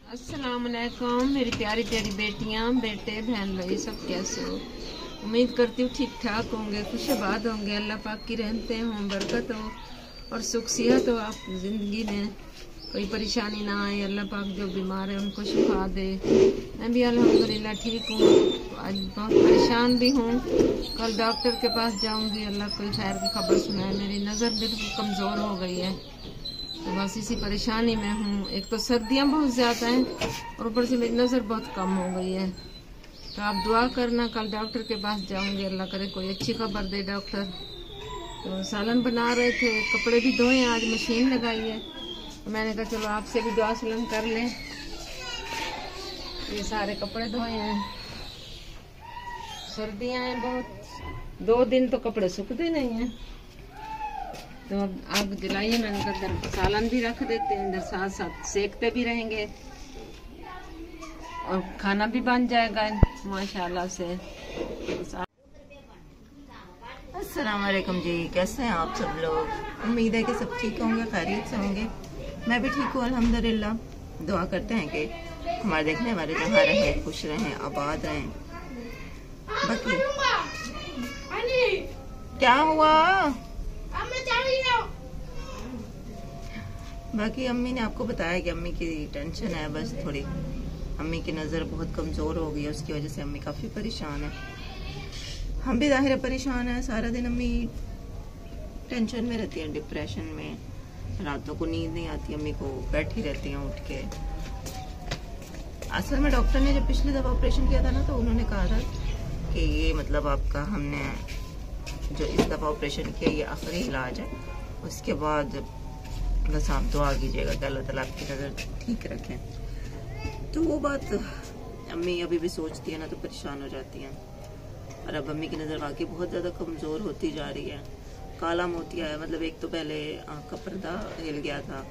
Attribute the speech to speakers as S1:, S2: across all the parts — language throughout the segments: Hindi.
S1: अस्सलामुअलैकुम मेरी प्यारी प्यारी बेटियां, बेटे, बहन भाई, सब कैसे हो? उम्मीद करती हूँ ठीक ठाक होंगे, खुशबाद होंगे। अल्लाह पाक की रहमतें हों, बरकत हो और सुख सेहत हो आप ज़िंदगी में, कोई परेशानी ना आए। अल्लाह पाक जो बीमार है उनको शिफा दे। मैं भी अल्हम्दुलिल्लाह ठीक हूँ। आज बहुत परेशान भी हूँ। कल डॉक्टर के पास जाऊँगी, अल्लाह कोई खैर की खबर सुनाए। मेरी नज़र बिल्कुल कमज़ोर हो गई है, तो बस इसी परेशानी में हूँ। एक तो सर्दियाँ बहुत ज़्यादा हैं और ऊपर से मेरी नज़र बहुत कम हो गई है। तो आप दुआ करना, कल डॉक्टर के पास जाऊँगी, अल्लाह करे कोई अच्छी खबर दे डॉक्टर। तो सालन बना रहे थे, कपड़े भी धोए हैं, आज मशीन लगाई है। तो मैंने कहा चलो आपसे भी दुआ सलाम कर लें। ये सारे कपड़े धोए हैं, सर्दियाँ हैं बहुत, 2 दिन तो कपड़े सूखते नहीं हैं। तो अब आग जलाइए, मैंने कहा सालन भी रख देते हैं इधर, साथ साथ सेकते भी रहेंगे और खाना भी बन जाएगा माशाल्लाह से।
S2: अस्सलाम वालेकुम जी, कैसे हैं आप सब लोग? उम्मीद है कि सब ठीक होंगे, खैरियत से होंगे। मैं भी ठीक हूँ अल्हम्दुलिल्लाह। दुआ करते हैं कि हमारे देखने वाले जहाँ रहें, खुश रहें, आबाद रहें। बाकी क्या हुआ? बाकी अम्मी ने आपको बताया कि अम्मी की टेंशन है, बस थोड़ी अम्मी की नज़र बहुत कमज़ोर हो गई है, उसकी वजह से अम्मी काफ़ी परेशान है। हम भी ज़ाहिर परेशान है। सारा दिन अम्मी टेंशन में रहती है, डिप्रेशन में, रातों को नींद नहीं आती अम्मी को, बैठी रहती हैं उठ के। असल में डॉक्टर ने जब पिछली दफ़ा ऑपरेशन किया था ना, तो उन्होंने कहा था कि ये मतलब आपका, हमने जो इस दफ़ा ऑपरेशन किया ये आखिरी इलाज है, उसके बाद बस आप दुआ कीजिएगा कि अल्लाह ताला आपकी नज़र ठीक रखें। तो वो बात अम्मी अभी भी सोचती है ना, तो परेशान हो जाती हैं। और अब अम्मी की नज़र वाकई बहुत ज़्यादा कमज़ोर होती जा रही है। काला मोतिया है, मतलब एक तो पहले आँख का पर्दा हिल गया था,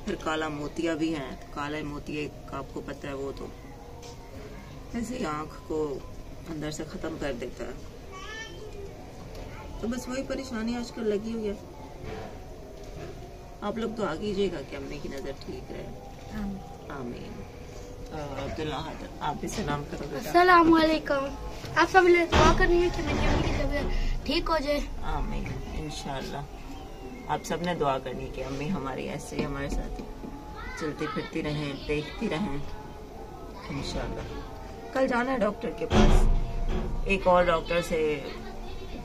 S2: फिर काला मोतिया भी है। काला मोतिया का आपको पता है, वो तो ऐसे ही आँख को अंदर से ख़त्म कर देता है। तो बस वही परेशानी आजकल लगी हुई है। आप लोग दुआ कीजिएगा कि अम्मी की नज़र ठीक रहे। आमीन। अब्दुल्ला आप भी सलाम करो बेटा।
S3: अस्सलाम वालेकुम। आप सब लोग दुआ करनी है कि मेरी अम्मी की तबीयत ठीक हो जाए।
S2: आमीन इंशाल्लाह। आप सब ने दुआ करनी कि अम्मी हमारी ऐसे ही हमारे साथ चलती फिरती रहें, देखती रहें इंशाल्लाह। कल जाना है डॉक्टर के पास, एक और डॉक्टर से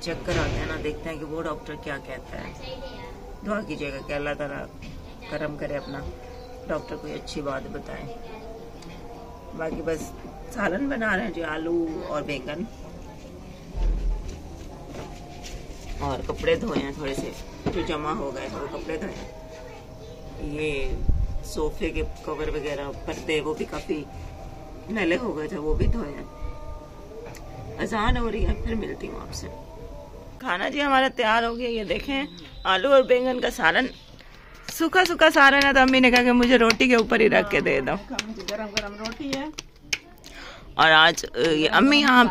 S2: चेक कराते हैं ना, देखते हैं कि वो डॉक्टर क्या कहता है। दुआ कीजिएगा कि अल्लाह ताला करम करे, अपना डॉक्टर कोई अच्छी बात बताए। बाकी बस सालन बना रहे हैं जी, आलू और बैंगन, और कपड़े धोए हैं थोड़े से जो जमा हो गए थे, वो कपड़े धोए। ये सोफे के कवर वगैरह, पर्दे, वो भी काफी मैले हो गए थे, वो भी धोए हैं। अजान हो रही है, फिर मिलती हूँ आपसे। खाना जी हमारा तैयार हो गया। ये देखें, आलू और बैंगन का सालन, सूखा सूखा सालन है। तो अम्मी ने कहा कि मुझे रोटी के ऊपर ही रख के दे दो।
S1: गरम गरम रोटी है।
S2: और आज ये अम्मी यहाँ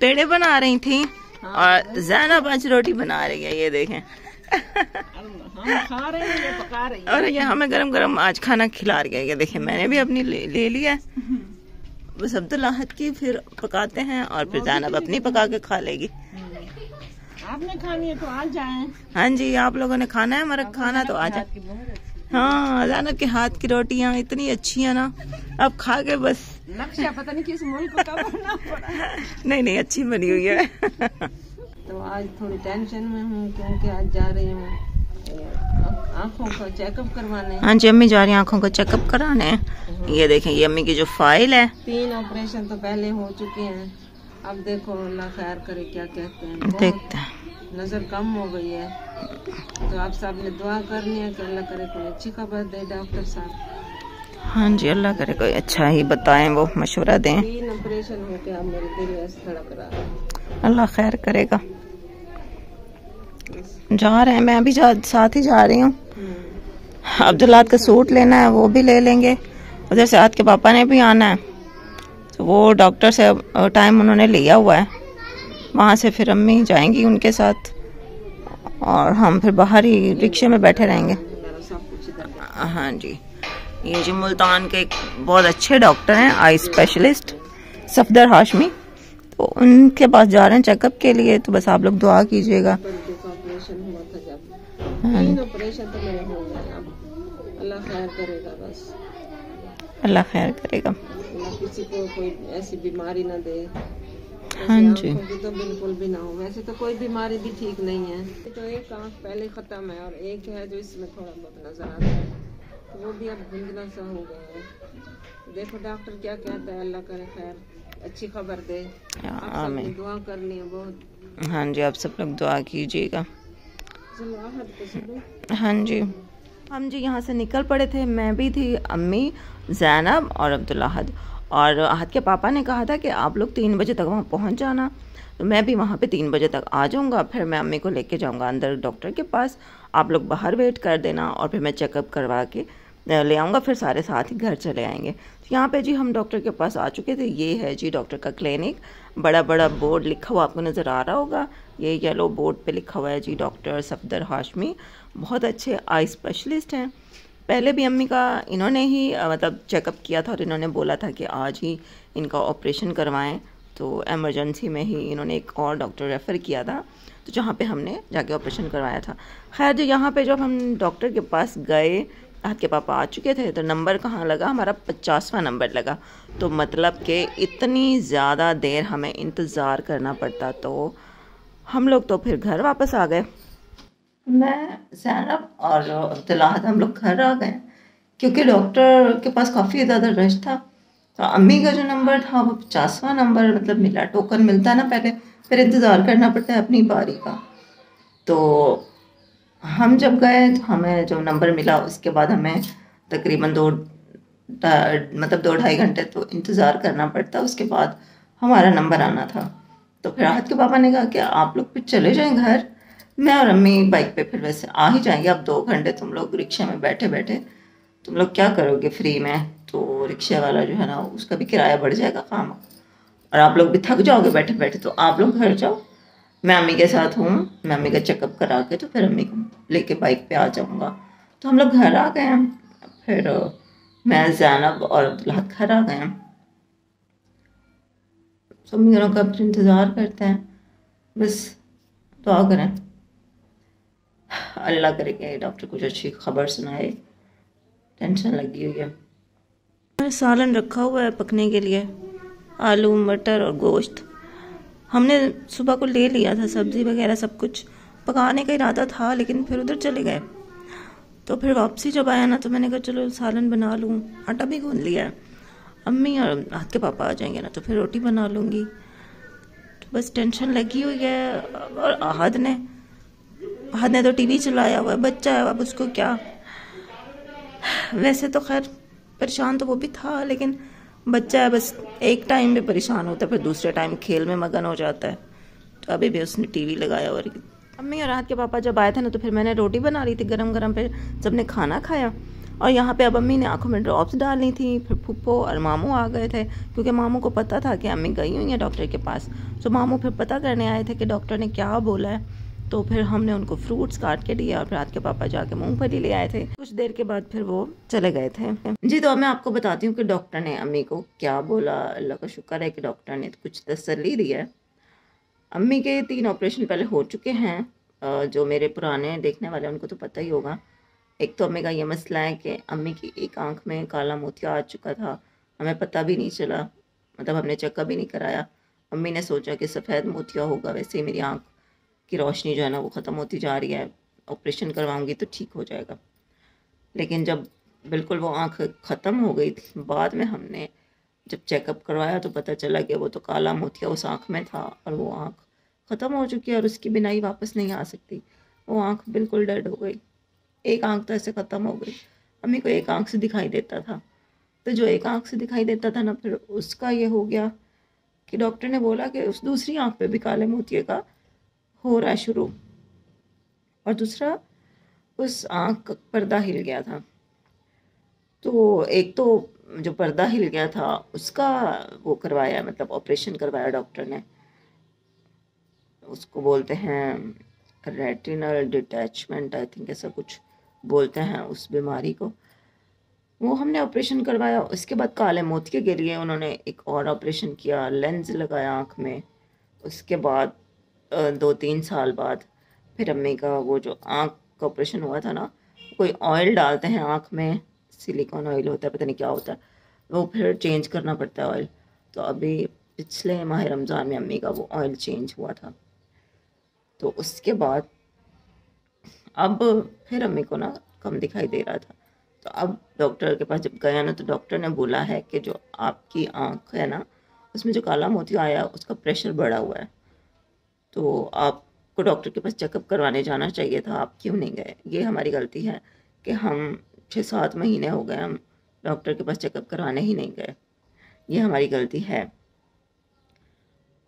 S2: पेड़े बना रही थी, और ज़ैनब आज रोटी बना रही है। ये देखें
S1: हम खा रहे हैं, ये पका रही है।
S2: और ये हमें गरम गरम आज खाना खिला रही है। ये देखें, मैंने भी अपनी ले लिया है। बस अब्दुल्लाहत की फिर पकाते हैं, और फिर ज़ैनब अपनी पका के खा लेगी।
S1: आपने खानी है तो आ जाएं।
S2: हाँ जी, आप लोगों ने खाना है हमारा खाना तो आ जाए। हाँ, ज़ैनब के हाथ की रोटियाँ इतनी अच्छी है ना, अब खा के बस
S1: नक्शा पता नहीं किस मुल्क का बनना पड़ा।
S2: नहीं अच्छी बनी हुई है।
S1: तो आज थोड़ी टेंशन में हूँ, क्योंकि आज जा रही हूँ आँखों का चेकअप करवाने।
S2: हाँ जी, अम्मी जा रही है आँखों का चेकअप कराने। ये देखें, ये अम्मी की जो फाइल है,
S1: 3 ऑपरेशन तो पहले हो चुके हैं। अब देखो अल्लाह खैर करे क्या कहते हैं।
S2: देखते हैं।
S1: नज़र कम हो गई है, तो आप सब ने दुआ करनी है कि अल्लाह करे कोई अच्छी खबर दे डॉक्टर साहब।
S2: हाँ जी, अल्लाह करे कोई अच्छा ही बताएं, वो मशवरा दें।
S1: 3 ऑपरेशन हो गया, मेरे दिल ऐसे धड़क रहा है।
S2: अल्लाह खैर करेगा। जा रहे हैं, मैं भी साथ ही जा रही हूँ। अब्दुल्ला का सूट लेना है, वो भी ले लेंगे। उधर से आज के पापा ने भी आना है, तो वो डॉक्टर से टाइम उन्होंने लिया हुआ है। वहाँ से फिर अम्मी जाएंगी उनके साथ, और हम फिर बाहर ही रिक्शे में बैठे रहेंगे। हाँ जी, ये जी मुल्तान के एक बहुत अच्छे डॉक्टर हैं, आई स्पेशलिस्ट सफदर हाशमी, तो उनके पास जा रहे हैं चेकअप के लिए। तो बस आप लोग दुआ कीजिएगा।
S1: ऑपरेशन हुआ था जब, 3 ऑपरेशन तो मेरे हो गए, अब अल्लाह खैर करेगा, बस
S2: अल्लाह खैर करेगा।
S1: अल्लाह किसी को कोई ऐसी बीमारी ना दे।
S2: हाँ जी,
S1: तो बिल्कुल भी ना हो। वैसे तो कोई बीमारी भी ठीक नहीं है। तो एक आँख पहले खत्म है और एक है जो इसमें थोड़ा बहुत नजर आता है, तो वो भी अब धुंधला सा हो गया है। देखो डॉक्टर क्या कहता है, अल्लाह करे खैर, अच्छी खबर दे। आप सब दुआ करनी है बहुत।
S2: हाँ जी, आप सब लोग दुआ कीजिएगा।
S1: चलो आहद को सुनो।
S2: हाँ जी, हम जी यहाँ से निकल पड़े थे, मैं भी थी, अम्मी, ज़ैनब और अब्दुल्ला अहद। और अहद के पापा ने कहा था कि आप लोग 3 बजे तक वहाँ पहुँच जाना, तो मैं भी वहाँ पे 3 बजे तक आ जाऊँगा। फिर मैं अम्मी को लेके जाऊँगा अंदर डॉक्टर के पास, आप लोग बाहर वेट कर देना और फिर मैं चेकअप करवा के ले आऊँगा, फिर सारे साथ ही घर चले आएंगे। तो यहाँ पे जी हम डॉक्टर के पास आ चुके थे। ये है जी डॉक्टर का क्लिनिक, बड़ा बड़ा बोर्ड लिखा हुआ आपको नज़र आ रहा होगा, ये येलो बोर्ड पे लिखा हुआ है जी डॉक्टर सफदर हाशमी, बहुत अच्छे आई स्पेशलिस्ट हैं। पहले भी अम्मी का इन्होंने ही मतलब चेकअप किया था और इन्होंने बोला था कि आज ही इनका ऑपरेशन करवाएं, तो एमरजेंसी में ही इन्होंने एक और डॉक्टर रेफ़र किया था, तो जहाँ पे हमने जाके ऑपरेशन करवाया था। खैर जो यहाँ पे जब हम डॉक्टर के पास गए, आपके पापा आ चुके थे, तो नंबर कहाँ लगा, हमारा 50वां नंबर लगा। तो मतलब कि इतनी ज़्यादा देर हमें इंतज़ार करना पड़ता, तो हम लोग तो फिर घर वापस आ गए। मैं, ज़ैनब और अब्दुल्ला हम लोग घर आ गए क्योंकि डॉक्टर के पास काफ़ी ज़्यादा रश था। तो अम्मी का जो नंबर था वो 50वां नंबर मतलब मिला। टोकन मिलता है ना पहले, फिर इंतज़ार करना पड़ता है अपनी बारी का। तो हम जब गए तो हमें जो नंबर मिला उसके बाद हमें तकरीबन 2-2.5 घंटे तो इंतज़ार करना पड़ता, उसके बाद हमारा नंबर आना था। तो फिर आहद के पापा ने कहा कि आप लोग फिर चले जाएं घर, मैं और अम्मी बाइक पे फिर वैसे आ ही जाएंगे। अब 2 घंटे तुम लोग रिक्शा में बैठे बैठे तुम लोग क्या करोगे फ्री में, तो रिक्शा वाला जो है ना उसका भी किराया बढ़ जाएगा काम, और आप लोग भी थक जाओगे बैठे बैठे, तो आप लोग घर जाओ, मैं अम्मी के साथ हूँ, मैं अम्मी का चेकअप करा के तो फिर अम्मी को लेके बाइक पे आ जाऊँगा। तो हम लोग घर आ गए हैं, फिर मैं, ज़ैनब और अब्दुल्ला घर आ गए हैं। सब मेरों का इंतज़ार करते हैं, बस दुआ करें अल्लाह करे कि डॉक्टर कुछ अच्छी खबर सुनाए, टेंशन लगी हुई है। सालन रखा हुआ है पकने के लिए, आलू मटर और गोश्त। हमने सुबह को ले लिया था, सब्ज़ी वगैरह सब कुछ पकाने का इरादा था, लेकिन फिर उधर चले गए। तो फिर वापसी जब आया ना तो मैंने कहा चलो सालन बना लूँ, आटा भी गूंद लिया है, अम्मी और हाथ के पापा आ जाएंगे ना तो फिर रोटी बना लूँगी। तो बस टेंशन लगी हुई है। और आहद ने तो टीवी चलाया हुआ है, बच्चा है, अब उसको क्या, वैसे तो खैर परेशान तो वो भी था, लेकिन बच्चा है, बस एक टाइम में परेशान होता है, फिर दूसरे टाइम खेल में मगन हो जाता है। तो अभी भी उसने टीवी लगाया। और अम्मी और रात के पापा जब आए थे ना तो फिर मैंने रोटी बना ली थी गरम गरम, फिर सबने खाना खाया। और यहाँ पे अब अम्मी ने आंखों में ड्रॉप्स डालनी थी, फिर फूफो और मामू आ गए थे, क्योंकि मामू को पता था कि अम्मी गई हुई है डॉक्टर के पास। तो मामू फिर पता करने आए थे कि डॉक्टर ने क्या बोला है। तो फिर हमने उनको फ्रूट्स काट के दिया और फिर रात के पापा जाके मूंगफली ले आए थे। कुछ देर के बाद फिर वो चले गए थे जी। तो मैं आपको बताती हूँ कि डॉक्टर ने अम्मी को क्या बोला। अल्लाह का शुक्र है कि डॉक्टर ने कुछ तसल्ली दी है। अम्मी के 3 ऑपरेशन पहले हो चुके हैं, जो मेरे पुराने देखने वाले उनको तो पता ही होगा। एक तो अम्मी का ये मसला है कि अम्मी की एक आंख में काला मोतिया आ चुका था, हमें पता भी नहीं चला, मतलब हमने चेकअप भी नहीं कराया। अम्मी ने सोचा कि सफ़ेद मोतिया होगा, वैसे ही मेरी आंख की रोशनी जो है ना वो ख़त्म होती जा रही है, ऑपरेशन करवाऊंगी तो ठीक हो जाएगा। लेकिन जब बिल्कुल वो आंख ख़त्म हो गई थी, बाद में हमने जब चेकअप करवाया तो पता चला कि वो तो काला मोतिया उस आंख में था और वो आंख ख़त्म हो चुकी है और उसकी बिनाई वापस नहीं आ सकती। वो आंख बिल्कुल डेड हो गई, एक आंख तो ऐसे ख़त्म हो गई। अम्मी को एक आंख से दिखाई देता था, तो जो एक आंख से दिखाई देता था ना, फिर उसका ये हो गया कि डॉक्टर ने बोला कि उस दूसरी आंख पे भी काले मोतिये का हो रहा है शुरू। और दूसरा, उस आंख का पर्दा हिल गया था। तो एक तो जो पर्दा हिल गया था उसका वो करवाया, मतलब ऑपरेशन करवाया डॉक्टर ने। उसको बोलते हैं रेटिनल डिटैचमेंट, आई थिंक ऐसा कुछ बोलते हैं उस बीमारी को। वो हमने ऑपरेशन करवाया। उसके बाद काले मोतिये के लिए उन्होंने एक और ऑपरेशन किया, लेंस लगाया आँख में। उसके बाद 2-3 साल बाद फिर अम्मी का वो जो आँख का ऑपरेशन हुआ था ना, कोई ऑयल डालते हैं आँख में, सिलिकॉन ऑयल होता है, पता नहीं क्या होता है, वो फिर चेंज करना पड़ता है ऑयल। तो अभी पिछले माह रमज़ान में अम्मी का वो ऑयल चेंज हुआ था। तो उसके बाद अब फिर अम्मी को ना कम दिखाई दे रहा था। तो अब डॉक्टर के पास जब गया ना, तो डॉक्टर ने बोला है कि जो आपकी आँख है ना, उसमें जो काला मोतिया आया उसका प्रेशर बढ़ा हुआ है, तो आपको डॉक्टर के पास चेकअप करवाने जाना चाहिए था, आप क्यों नहीं गए। ये हमारी गलती है कि हम 6-7 महीने हो गए हम डॉक्टर के पास चेकअप करवाने ही नहीं गए, ये हमारी गलती है।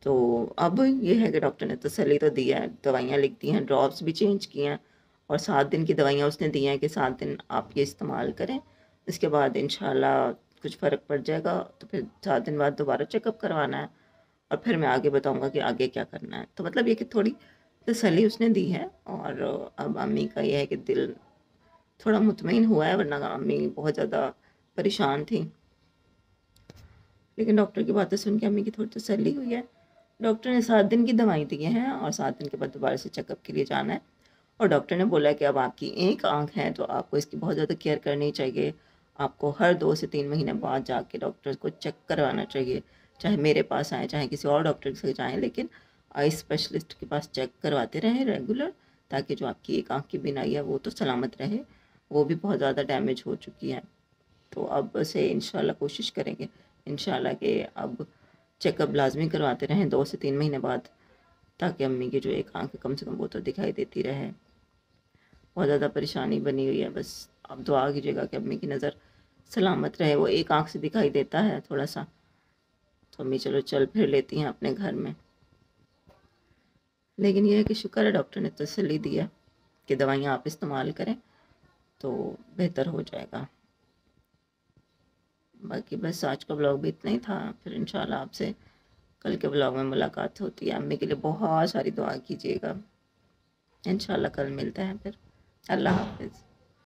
S2: तो अब ये है कि डॉक्टर ने तसल्ली तो दी है, दवाइयाँ लिख दी हैं, ड्रॉप्स भी चेंज किए हैं, और 7 दिन की दवाइयाँ उसने दी हैं कि 7 दिन आप ये इस्तेमाल करें, इसके बाद इंशाल्लाह कुछ फ़र्क पड़ जाएगा। तो फिर 7 दिन बाद दोबारा चेकअप करवाना है, और फिर मैं आगे बताऊंगा कि आगे क्या करना है। तो मतलब ये कि थोड़ी तसल्ली उसने दी है, और अब अम्मी का ये है कि दिल थोड़ा मुतमईन हुआ है, वरना अम्मी बहुत ज़्यादा परेशान थी। लेकिन डॉक्टर की बातें सुन के अम्मी की थोड़ी तसल्ली हुई है। डॉक्टर ने 7 दिन की दवाई दी है, और 7 दिन के बाद दोबारा से चेकअप के लिए जाना है। और डॉक्टर ने बोला है कि अब आपकी एक आंख है तो आपको इसकी बहुत ज़्यादा केयर करनी चाहिए, आपको हर 2 से 3 महीने बाद जाके डॉक्टर को चेक करवाना चाहिए, चाहे मेरे पास आएँ चाहे किसी और डॉक्टर से जाएँ, लेकिन आई स्पेशलिस्ट के पास चेक करवाते रहें रेगुलर, ताकि जो आपकी एक आंख की बीनाई है वो तो सलामत रहे, वो भी बहुत ज़्यादा डैमेज हो चुकी है। तो अब से इंशाल्लाह कोशिश करेंगे इंशाल्लाह कि अब चेकअप लाजमी करवाते रहें 2 से 3 महीने बाद, ताकि अम्मी की जो एक आंख कम से कम वो तो दिखाई देती रहे। बहुत ज़्यादा परेशानी बनी हुई है, बस आप दुआ कीजिएगा कि अम्मी की नज़र सलामत रहे। वो एक आंख से दिखाई देता है थोड़ा सा, तो अम्मी चलो चल फिर लेती हैं अपने घर में। लेकिन यह है कि शुक्र है डॉक्टर ने तसल्ली दी है कि दवाइयाँ आप इस्तेमाल करें तो बेहतर हो जाएगा। बाकी बस आज का ब्लॉग भी इतना ही था, फिर इंशाल्लाह आपसे कल के ब्लॉग में मुलाकात होती है। अम्मी के लिए बहुत सारी दुआ कीजिएगा। इंशाल्लाह कल मिलते हैं फिर। अल्लाह हाफिज़।